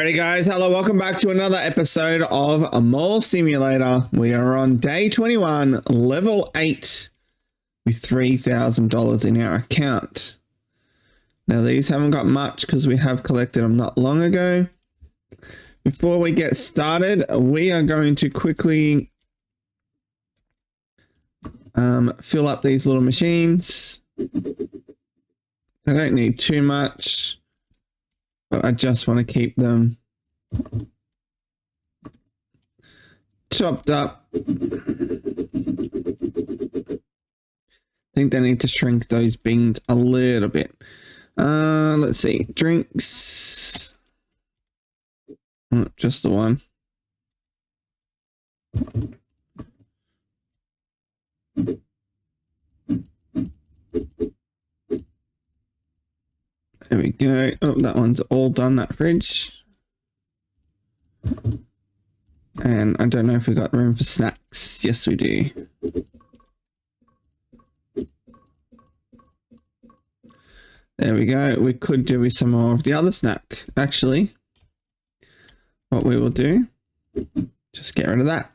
Alrighty guys, hello, welcome back to another episode of a Mall Simulator. We are on day 21, level 8, with $3,000 in our account. Now these haven't got much because we have collected them not long ago. Before we get started, we are going to quickly fill up these little machines. I don't need too much, but I just want to keep them topped up. I think they need to shrink those beans a little bit. Let's see, drinks. Oh, just the one. There we go. Oh, that one's all done, that fridge. And I don't know if we got room for snacks. Yes, we do. There we go. We could do with some more of the other snack. Actually, what we will do, just get rid of that.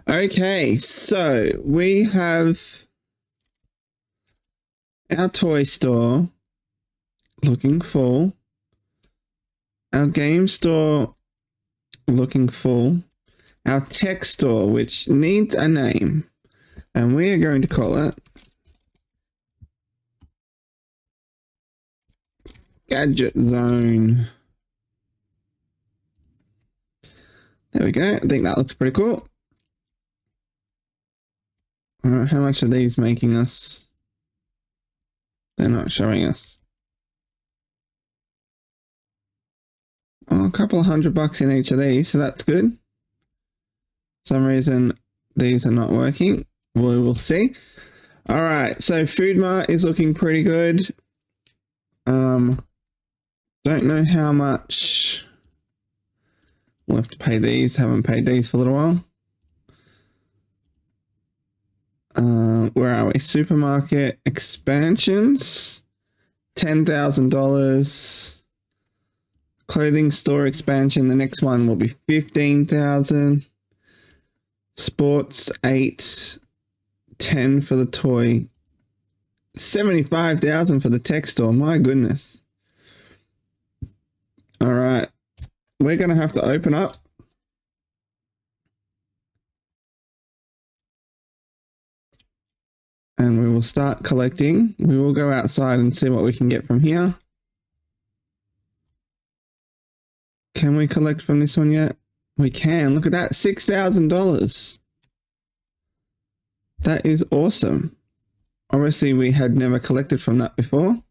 Okay, so we have our toy store looking full, our game store looking full, our tech store, which needs a name, and we are going to call it Gadget Zone. There we go. I think that looks pretty cool. How much are these making us? They're not showing us. Oh, a couple of $100 in each of these, so that's good. For some reason these are not working. We will see. All right, so Food Mart is looking pretty good. Don't know how much we'll have to pay these. Haven't paid these for a little while. Where are we? Supermarket expansions, $10,000. Clothing store expansion, the next one will be 15,000. Sports 8, 10 for the toy, 75,000 for the tech store. My goodness. All right, we're gonna have to open up. And we will start collecting. We will go outside and see what we can get from here. Can we collect from this one yet? We can. Look at that. $6,000. That is awesome. Obviously, we had never collected from that before.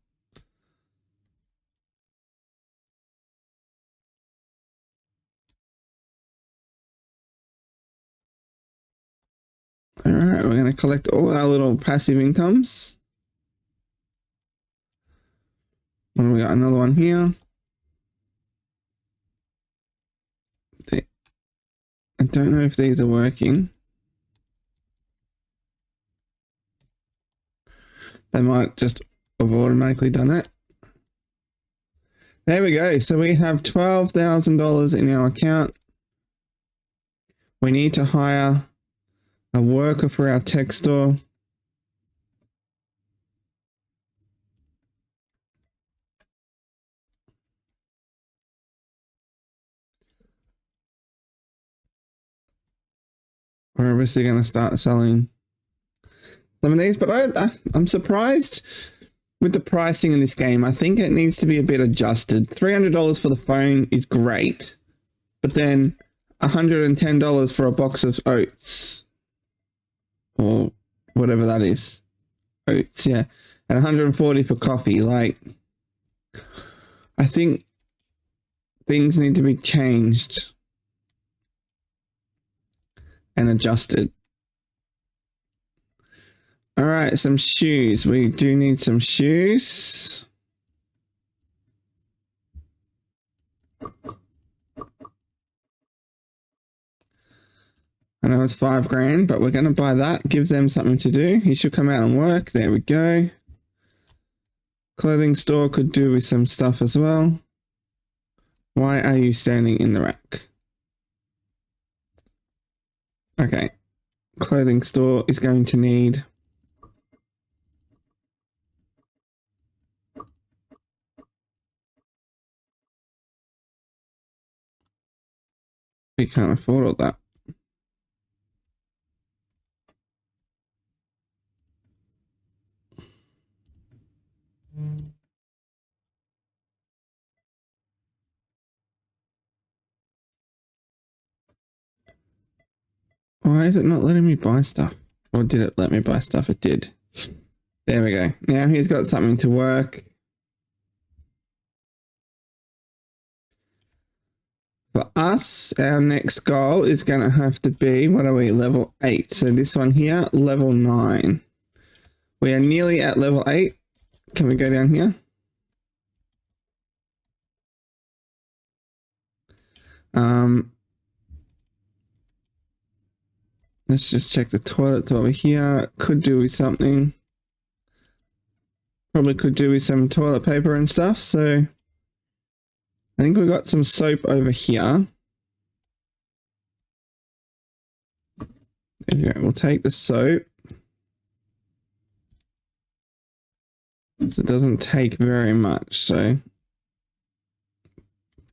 All right, we're going to collect all our little passive incomes. What do we got? Another one here. I don't know if these are working. They might just have automatically done that. There we go. So we have $12,000 in our account. We need to hire a worker for our tech store. We're obviously going to start selling some of these, but I'm surprised with the pricing in this game. I think it needs to be a bit adjusted. $300 for the phone is great, but then $110 for a box of oats or whatever that is. Oats, yeah. And $140 for coffee. Like, I think things need to be changed and adjusted. All right, some shoes. We do need some shoes. I know it's $5,000, but we're going to buy that. Gives them something to do. He should come out and work. There we go. Clothing store could do with some stuff as well. Why are you standing in the rack? Okay. Clothing store is going to need we can't afford all that. Why is it not letting me buy stuff? Or did it let me buy stuff? It did. There we go. Now he's got something to work. For us, our next goal is going to have to be, what are we, level 8. So this one here, level 9. We are nearly at level 8. Can we go down here? Let's just check the toilets over here. Could do with something. Probably could do with some toilet paper and stuff. So I think we've got some soap over here. There we go. We'll take the soap. So it doesn't take very much. So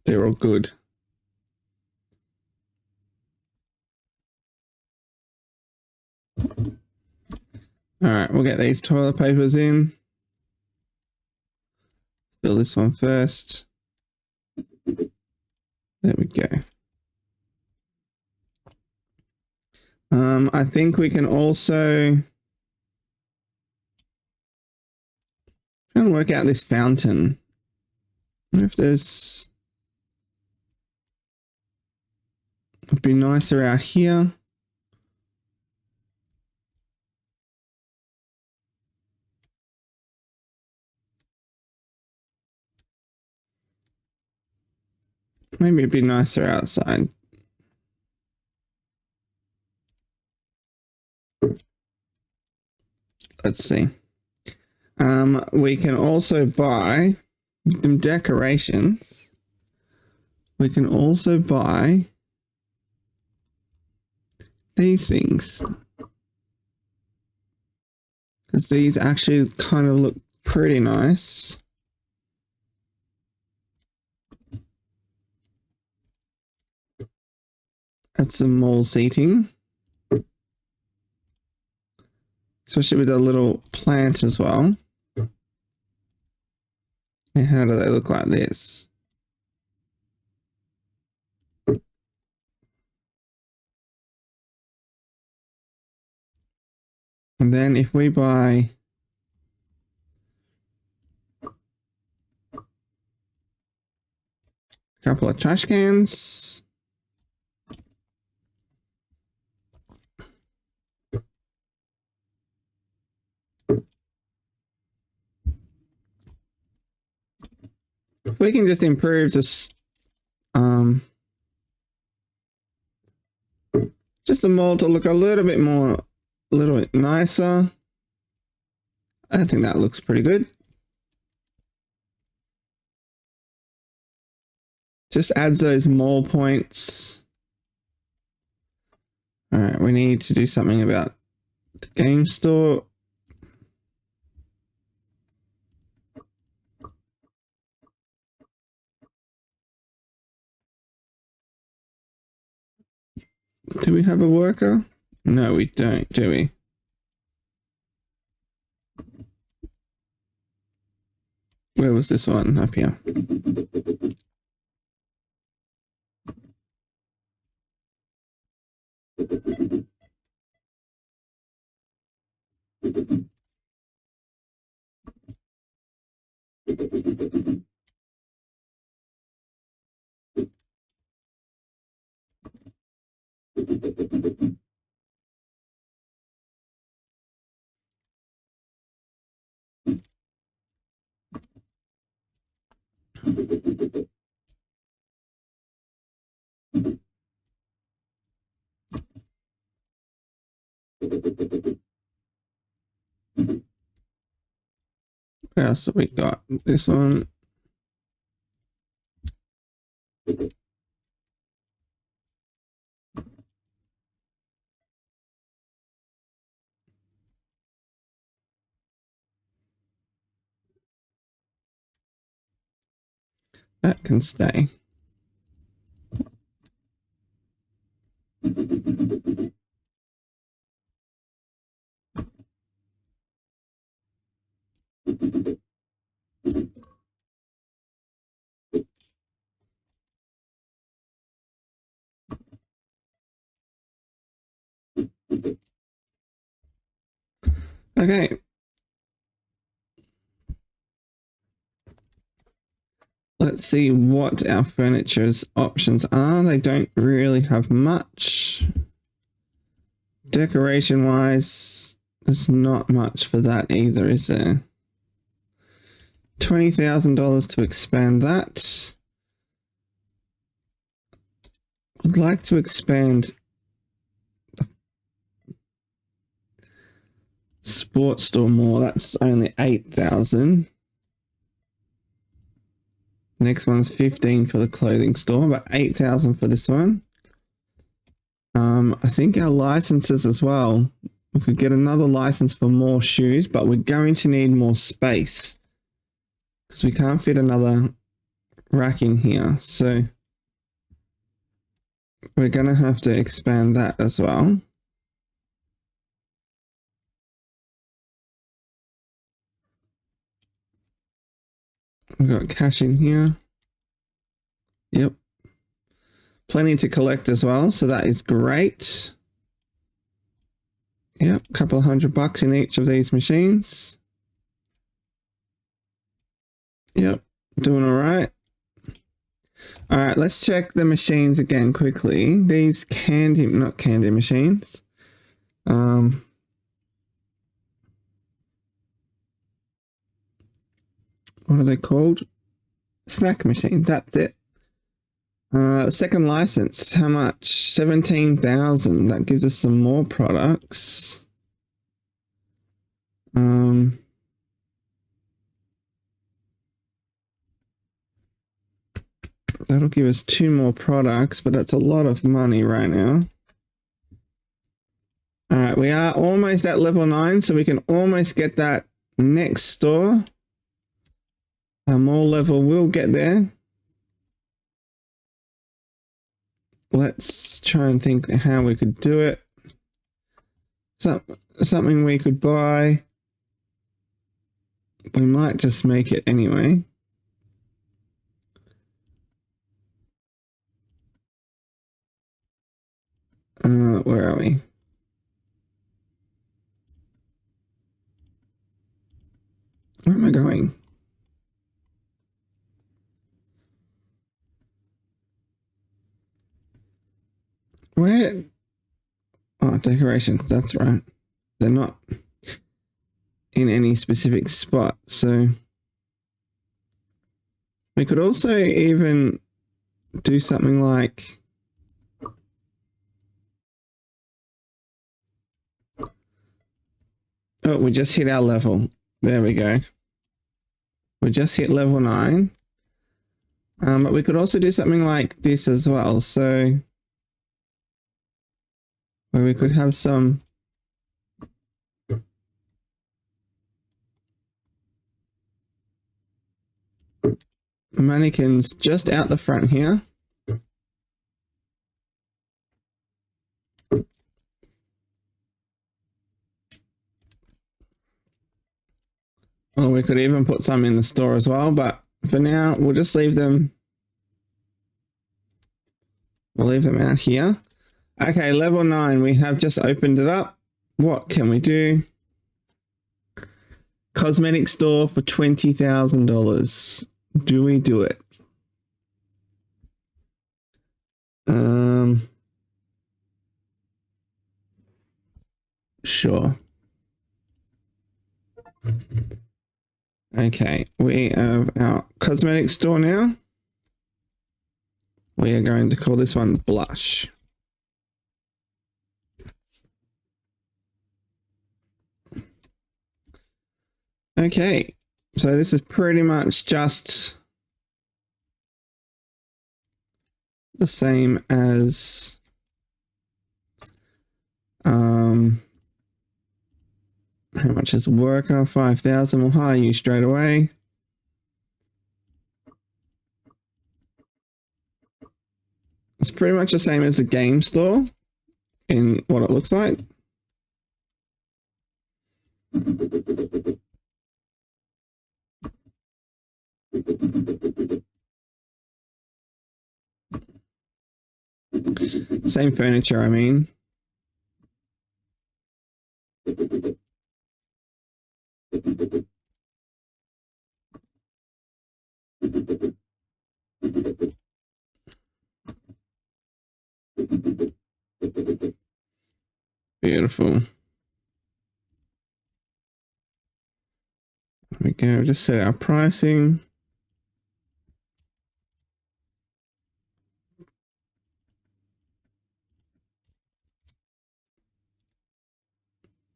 they're all good. All right, we'll get these toilet papers in. Let's fill this one first. There we go. I think we can also try and work out this fountain. I wonder if there's would be nicer out here. Maybe it'd be nicer outside. Let's see. We can also buy some decorations. We can also buy these things. Because these actually kind of look pretty nice. That's some mall seating. Especially with a little plant as well. And how do they look like this? And then if we buy a couple of trash cans. If we can just improve this, just the mold to look a little bit nicer. I think that looks pretty good. Just adds those mole points. All right, we need to do something about the game store. Do we have a worker? No, we don't, do we? Where was this one? Up here. What else have we got? This one. That can stay. Okay. Let's see what our furniture's options are. They don't really have much. Decoration wise, there's not much for that either, is there? $20,000 to expand that. I'd like to expand the sports store more. That's only 8,000. Next one's 15 for the clothing store, but 8,000 for this one. I think our licenses as well. We could get another license for more shoes, but we're going to need more space because we can't fit another rack in here. So we're going to have to expand that as well. We've got cash in here. Yep. Plenty to collect as well, so that is great. Yep, a couple of $100 in each of these machines. Yep, doing all right. All right, let's check the machines again quickly. These not candy machines. What are they called? Snack machine, that's it. Second license, how much? 17,000. That gives us some more products. That'll give us 2 more products, but that's a lot of money right now. All right, we are almost at level 9, so we can almost get that next store. Our more level will get there. Let's try and think how we could do it. Something we could buy. We might just make it anyway. Where are we? Where am I going? Where? Oh, decorations. That's right. They're not in any specific spot. So we could also even do something like oh, we just hit our level. There we go. We just hit level 9. But we could also do something like this as well. So where we could have some mannequins just out the front here. Or we could even put some in the store as well, but for now, we'll just leave them. We'll leave them out here. Okay, level 9, we have just opened it up. What can we do? Cosmetic store for $20,000. Do we do it? Sure. Okay, we have our cosmetic store now. We are going to call this one Blush. Okay, so this is pretty much just the same as how much is worker? 5,000. We'll hire you straight away. It's pretty much the same as the game store in what it looks like. Same furniture, I mean. Beautiful. There we go. Just set our pricing.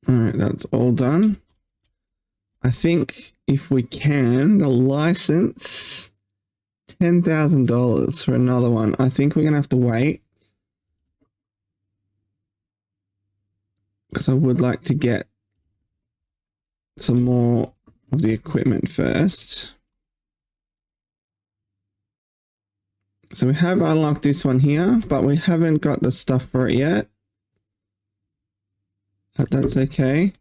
All right, that's all done. I think if we can, the license, $10,000 for another one. I think we're going to have to wait, because I would like to get some more of the equipment first. So we have unlocked this one here, but we haven't got the stuff for it yet. But that's okay.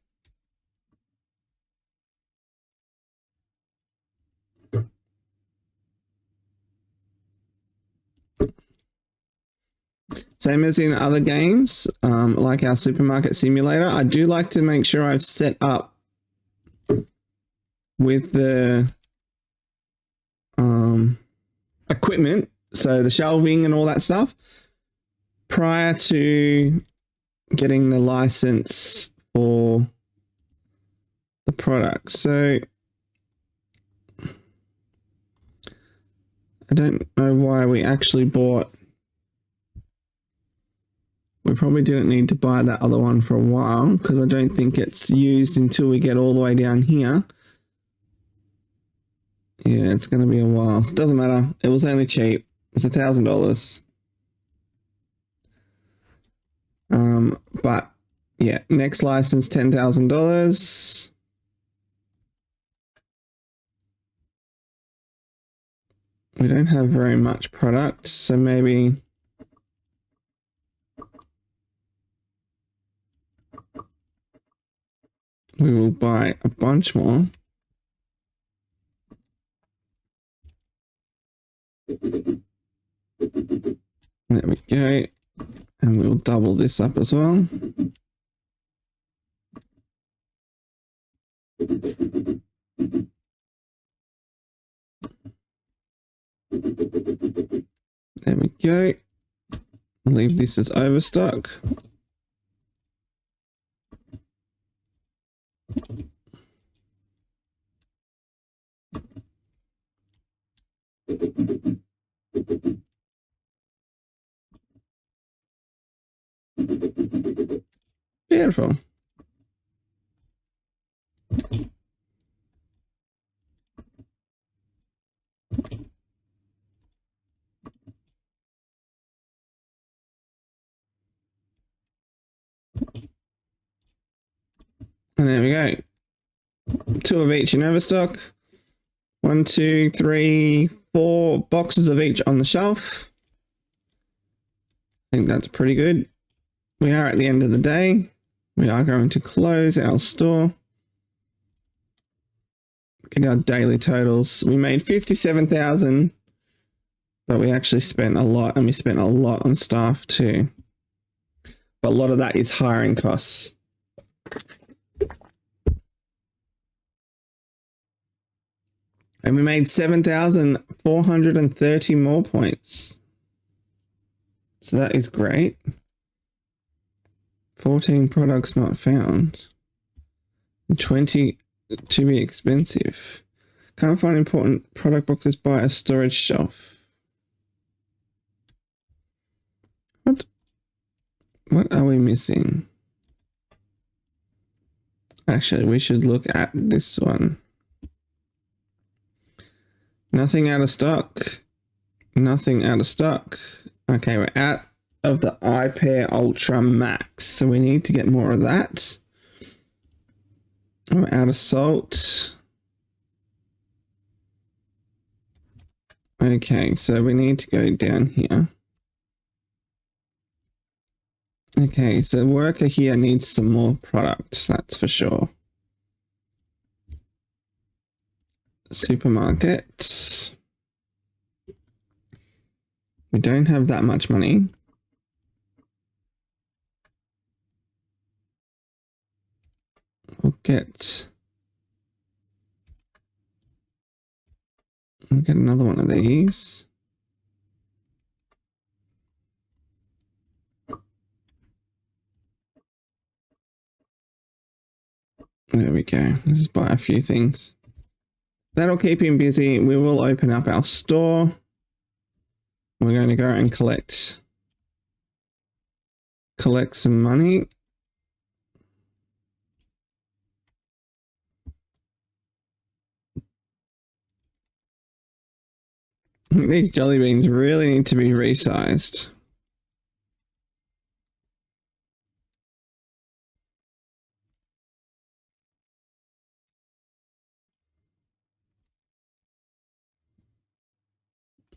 Same as in other games, like our supermarket simulator, I do like to make sure I've set up with the equipment, so the shelving and all that stuff, prior to getting the license for the product. So I don't know why we actually bought. We probably didn't need to buy that other one for a while, because I don't think it's used until we get all the way down here. Yeah, it's going to be a while. Doesn't matter. It was only cheap. It was $1,000. But yeah, next license, $10,000. We don't have very much product, so maybe we will buy a bunch more. There we go. And we'll double this up as well. There we go. I'll leave this as overstock. Beautiful. And there we go. 2 of each in overstock. 1, 2, 3, 4 boxes of each on the shelf. I think that's pretty good. We are at the end of the day. We are going to close our store. Get our daily totals. We made 57,000, but we actually spent a lot, and we spent a lot on staff too. But a lot of that is hiring costs. And we made 7,430 more points. So that is great. 14 products not found. 20 to be expensive. Can't find important product boxes by a storage shelf. What are we missing? Actually, we should look at this one. Nothing out of stock. Nothing out of stock. Okay, we're out of the iPair Ultra Max, so we need to get more of that. We're out of salt. Okay, so we need to go down here. Okay, so the worker here needs some more product, that's for sure. Supermarket. We don't have that much money. We'll get another one of these. There we go. Let's just buy a few things. That'll keep him busy. We will open up our store. We're going to go and collect some money. These jelly beans really need to be resized.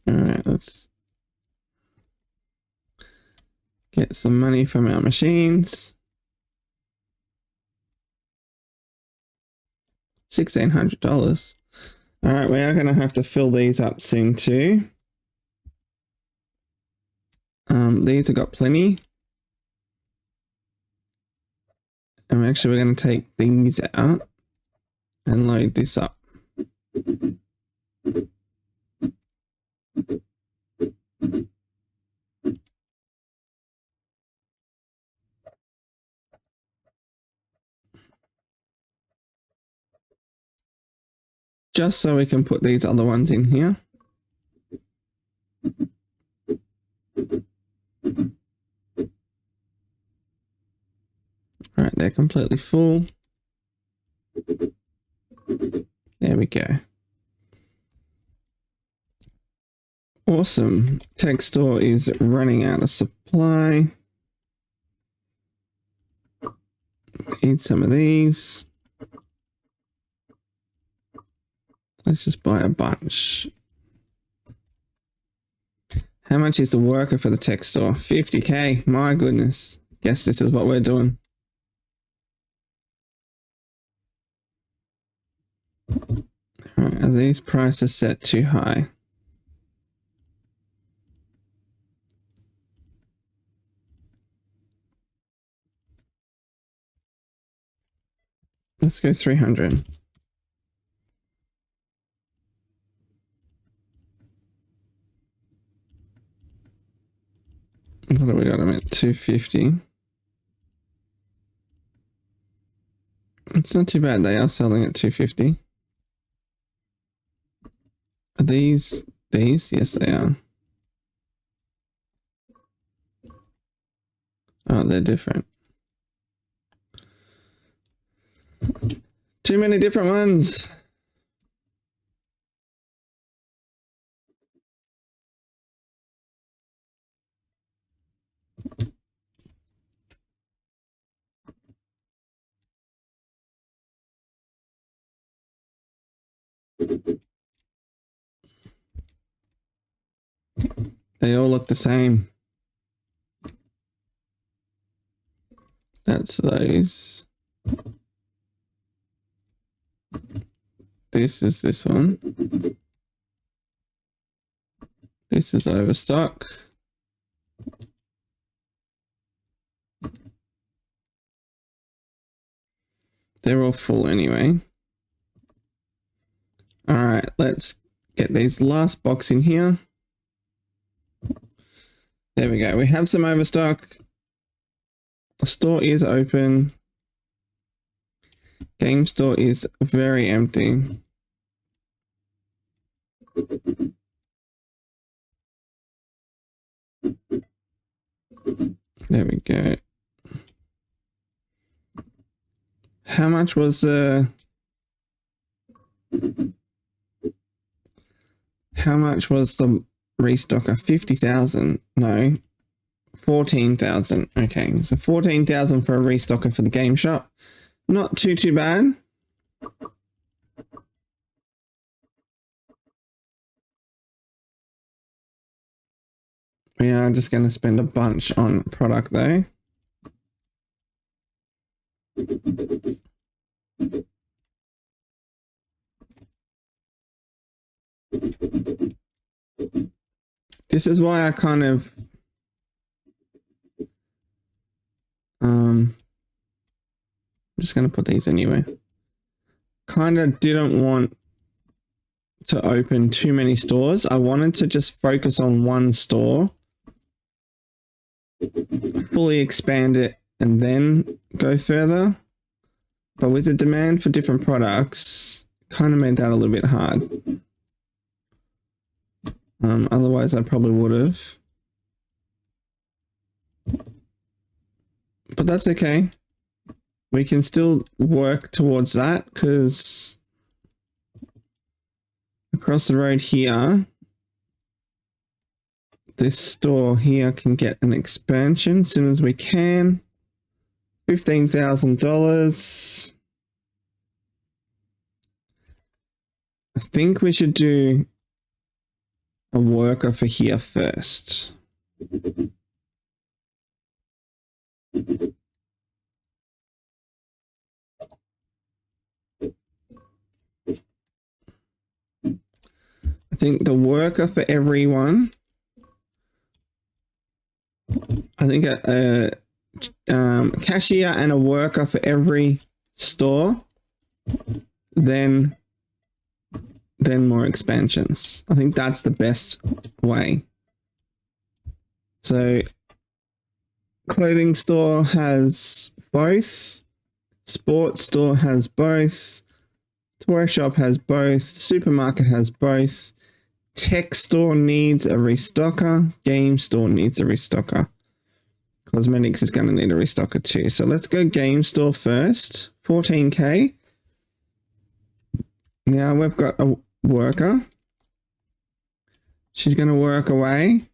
All right, let's get some money from our machines. $1,600. All right, we are going to have to fill these up soon too. These have got plenty. And we're going to take these out and load this up. Just so we can put these other ones in here. All right, they're completely full. There we go. Awesome. Tech store is running out of supply. Need some of these. Let's just buy a bunch. How much is the worker for the tech store? 50k. My goodness. Guess this is what we're doing. All right, are these prices set too high? Let's go 300. What have we got? I'm at 250. It's not too bad. They are selling at 250. Are these? Yes, they are. Oh, they're different. Too many different ones. They all look the same. That's those. This is this one. This is overstock. They're all full anyway. All right, let's get these last box in here. There we go. We have some overstock. The store is open. Game store is very empty. There we go. How much was the restocker? 50,000. No. 14,000. Okay, so 14,000 for a restocker for the game shop. Not too bad. We are just going to spend a bunch on product though. This is why I kind of I'm just going to put these anyway. Kind of didn't want to open too many stores. I wanted to just focus on one store, fully expand it, and then go further. But with the demand for different products, kind of made that a little bit hard. Otherwise, I probably would have. But that's okay. We can still work towards that because across the road here, this store here can get an expansion as soon as we can. $15,000. I think we should do a worker for here first. I think the worker for everyone. I think a cashier and a worker for every store. Then more expansions. I think that's the best way. So clothing store has both. Sports store has both. Toy shop has both. Supermarket has both. Tech store needs a restocker. Game store needs a restocker. Cosmetics is going to need a restocker too. So let's go game store first. 14K. Now we've got a worker. She's going to work away.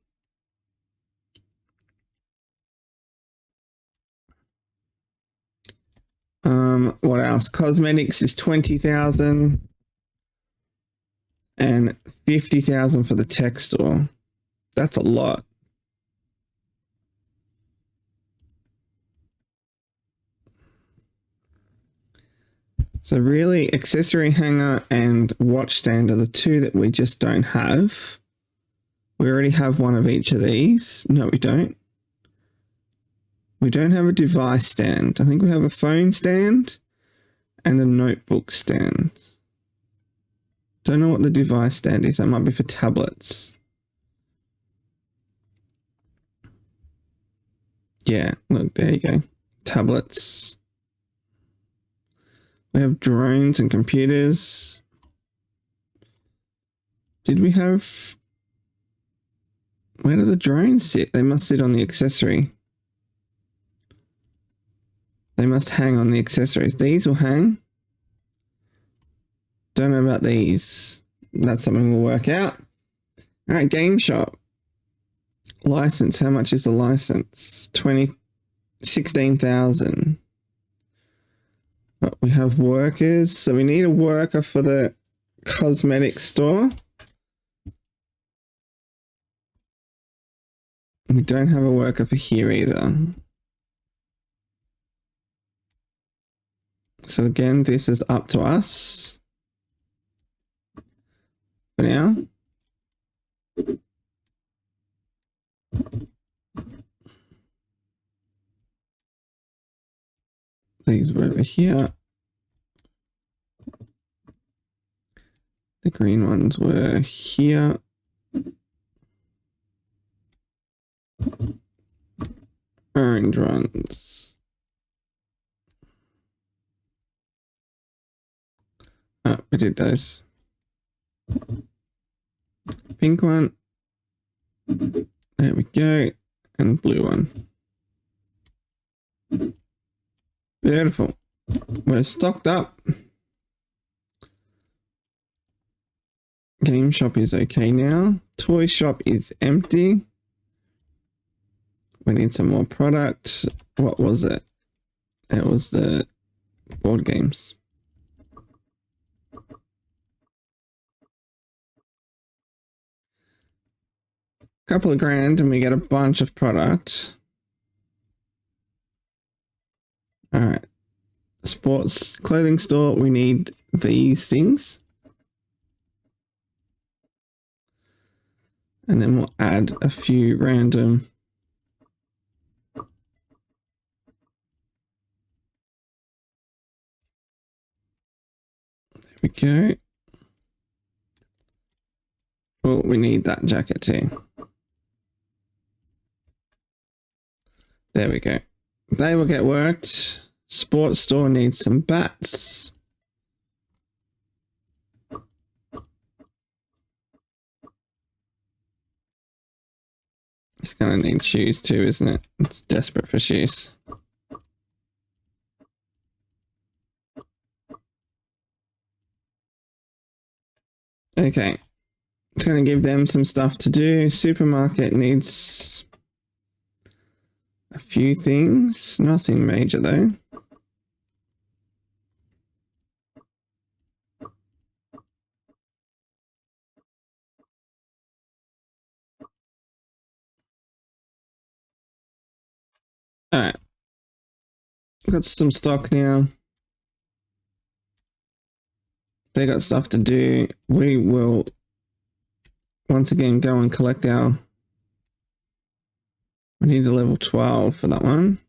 What else? Cosmetics is 20,000 and 50,000 for the tech store. That's a lot. So really, accessory hanger and watch stand are the two that we just don't have. We already have one of each of these. No, we don't. We don't have a device stand. I think we have a phone stand and a notebook stand. Don't know what the device stand is. That might be for tablets. Yeah, look, there you go. Tablets. We have drones and computers. Did we have... Where do the drones sit? They must sit on the accessory. They must hang on the accessories. These will hang. Don't know about these. That's something we'll work out. All right, game shop. License. How much is the license? 16,000. But we have workers. So we need a worker for the cosmetic store. We don't have a worker for here either. So again, this is up to us for now. These were over here. The green ones were here. Orange ones. Oh, we did those. Pink one. There we go. And blue one. Beautiful. We're stocked up. Game shop is okay now. Toy shop is empty. We need some more product. What was it? It was the board games. Couple of grand and we get a bunch of product. All right. Sports clothing store. We need these things. And then we'll add a few random. There we go. Oh, we need that jacket too. There we go. They will get worked. Sports store needs some bats. It's gonna need shoes too, isn't it? It's desperate for shoes. Okay. It's gonna give them some stuff to do. Supermarket needs a few things. Nothing major though. All right. Got some stock now. They got stuff to do. We will once again go and collect our. We need a level 12 for that one.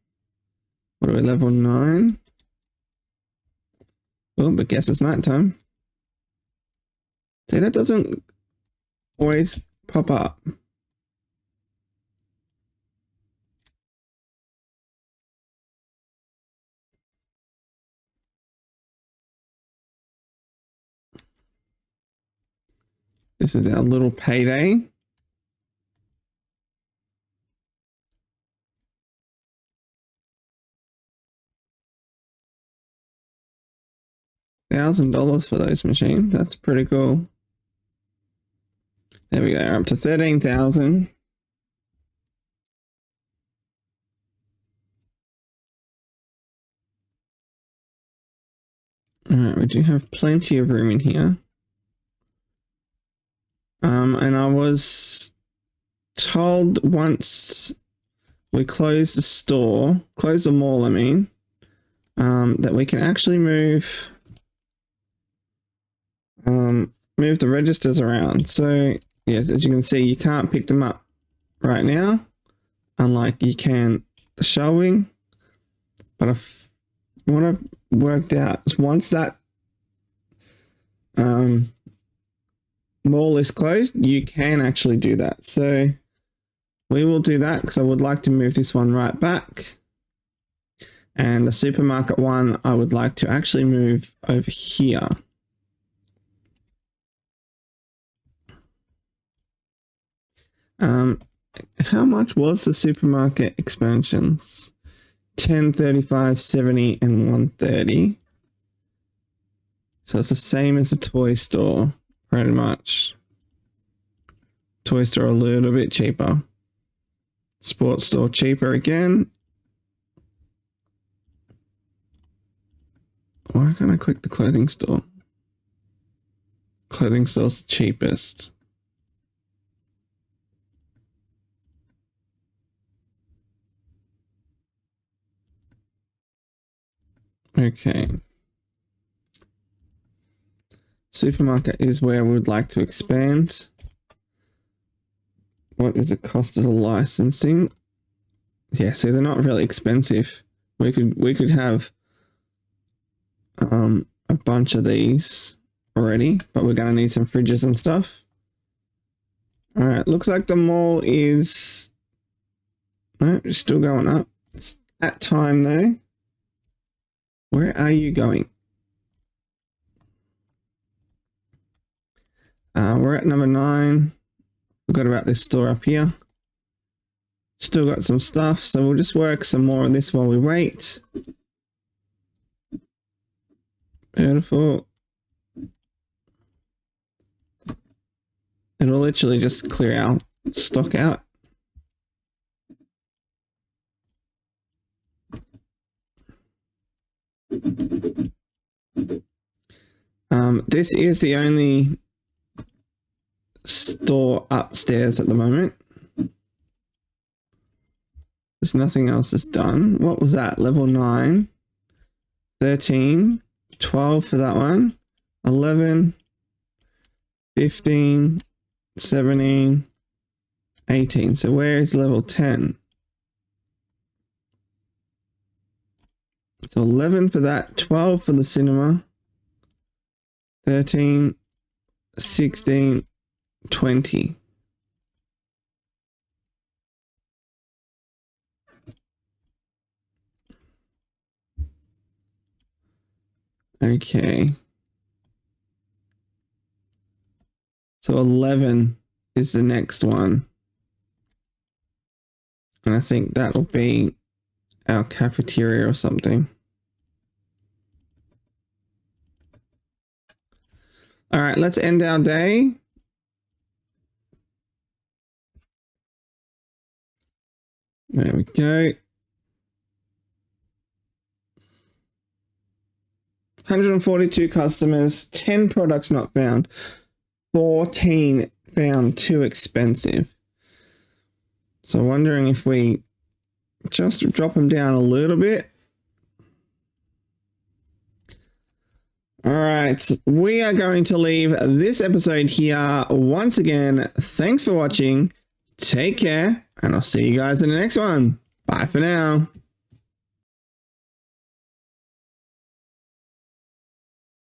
What are we, level 9? Oh, but guess it's nighttime. See, that doesn't always pop up. This is our little payday. $1,000 for those machines. That's pretty cool. There we go. We're up to 13,000. All right, we do have plenty of room in here. And I was told once we close the store, close the mall, I mean, that we can actually move the registers around. So yes, as you can see, you can't pick them up right now, unlike you can the shelving. But if what I've worked out is once that mall is closed, you can actually do that. So we will do that because I would like to move this one right back. And the supermarket one, I would like to actually move over here. How much was the supermarket expansions? 10, 35, 70, and 130. So it's the same as the toy store, pretty much. Toy store a little bit cheaper. Sports store cheaper again. Why can't I click the clothing store? Clothing store's the cheapest. Okay. Supermarket is where we would like to expand. What is the cost of the licensing? Yeah, see, they're not really expensive. We could have a bunch of these already, but we're gonna need some fridges and stuff. All right, looks like the mall is no, it's still going up. It's at time though. Where are you going? We're at number 9. Forgot about this store up here. Still got some stuff, so we'll just work some more on this while we wait. Beautiful. It'll literally just clear our stock out. This is the only store upstairs at the moment. There's nothing else that's done. What was that? Level 9, 13, 12 for that one, 11, 15, 17, 18. So where is level 10? So 11 for that, 12 for the cinema, 13, 16, 20. Okay. So 11 is the next one. And I think that'll be our cafeteria or something. All right, let's end our day. There we go. 142 customers, 10 products not found, 14 found too expensive. So wondering if we just drop them down a little bit. All right, we are going to leave this episode here. Once again, thanks for watching. Take care, and I'll see you guys in the next one. Bye for now.